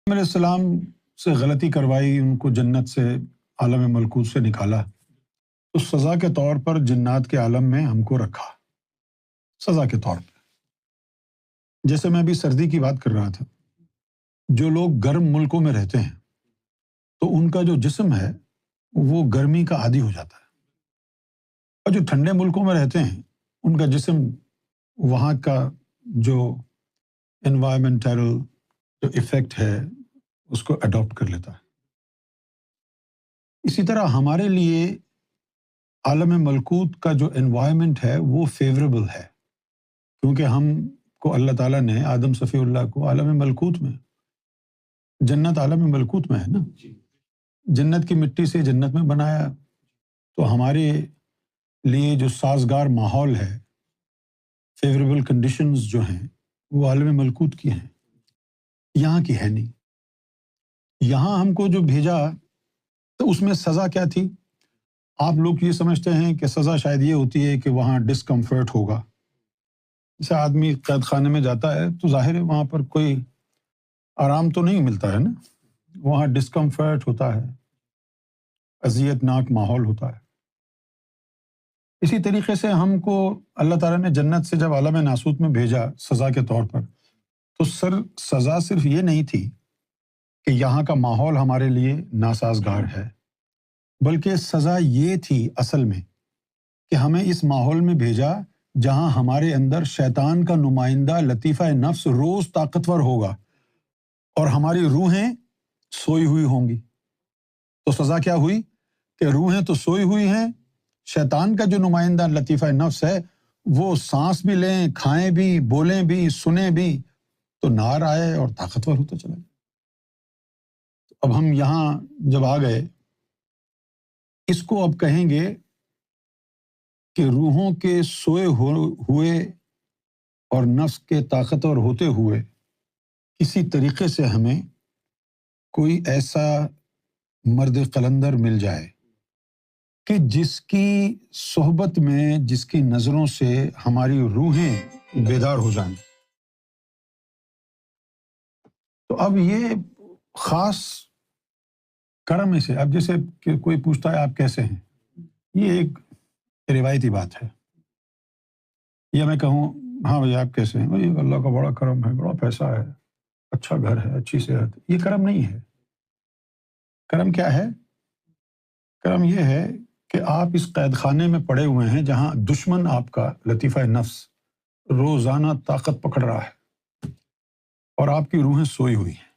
علیہ السلام سے غلطی کروائی، ان کو جنت سے، عالم ملکوت سے نکالا، تو سزا کے طور پر جنات کے عالم میں ہم کو رکھا، سزا کے طور پہ۔ جیسے میں ابھی سردی کی بات کر رہا تھا، جو لوگ گرم ملکوں میں رہتے ہیں تو ان کا جو جسم ہے وہ گرمی کا عادی ہو جاتا ہے، اور جو ٹھنڈے ملکوں میں رہتے ہیں ان کا جسم وہاں کا جو انوائرمنٹل جو ایفیکٹ ہے اس کو اڈاپٹ کر لیتا ہے۔ اسی طرح ہمارے لیے عالم ملکوت کا جو انوائرمنٹ ہے وہ فیوریبل ہے، کیونکہ ہم کو اللہ تعالیٰ نے آدم صفی اللہ کو عالم ملکوت میں، جنت عالم ملکوت میں ہے نا، جنت کی مٹی سے جنت میں بنایا، تو ہمارے لیے جو سازگار ماحول ہے، فیوریبل کنڈیشنز جو ہیں وہ عالم ملکوت کی ہیں، یہاں کی ہے نہیں۔ یہاں ہم کو جو بھیجا تو اس میں سزا کیا تھی؟ آپ لوگ یہ سمجھتے ہیں کہ سزا شاید یہ ہوتی ہے کہ وہاں ڈسکمفرٹ ہوگا، جیسے آدمی قید خانے میں جاتا ہے تو ظاہر ہے وہاں پر کوئی آرام تو نہیں ملتا ہے نا، وہاں ڈسکمفرٹ ہوتا ہے، اذیت ناک ماحول ہوتا ہے۔ اسی طریقے سے ہم کو اللہ تعالیٰ نے جنت سے جب عالم ناسوت میں بھیجا سزا کے طور پر، تو سزا صرف یہ نہیں تھی کہ یہاں کا ماحول ہمارے لیے ناسازگار ہے، بلکہ سزا یہ تھی اصل میں کہ ہمیں اس ماحول میں بھیجا جہاں ہمارے اندر شیطان کا نمائندہ لطیفہ نفس روز طاقتور ہوگا اور ہماری روحیں سوئی ہوئی ہوں گی۔ تو سزا کیا ہوئی کہ روحیں تو سوئی ہوئی ہیں، شیطان کا جو نمائندہ لطیفہ نفس ہے وہ سانس بھی لیں، کھائیں بھی، بولیں بھی، سنیں بھی، تو نار آئے اور طاقتور ہوتا چلا جائے۔ اب ہم یہاں جب آ گئے، اس کو اب کہیں گے کہ روحوں کے سوئے ہوئے اور نفس کے طاقتور ہوتے ہوئے کسی طریقے سے ہمیں کوئی ایسا مرد قلندر مل جائے کہ جس کی صحبت میں، جس کی نظروں سے ہماری روحیں بیدار ہو جائیں۔ تو اب یہ خاص کرم سے، اب جیسے کہ کوئی پوچھتا ہے آپ کیسے ہیں، یہ ایک روایتی بات ہے، یا میں کہوں ہاں بھائی آپ کیسے ہیں، بھائی اللہ کا بڑا کرم ہے، بڑا پیسہ ہے، اچھا گھر ہے، اچھی صحت، یہ کرم نہیں ہے۔ کرم کیا ہے؟ کرم یہ ہے کہ آپ اس قید خانے میں پڑے ہوئے ہیں جہاں دشمن آپ کا لطیفہ نفس روزانہ طاقت پکڑ رہا ہے اور آپ کی روحیں سوئی ہوئی ہیں۔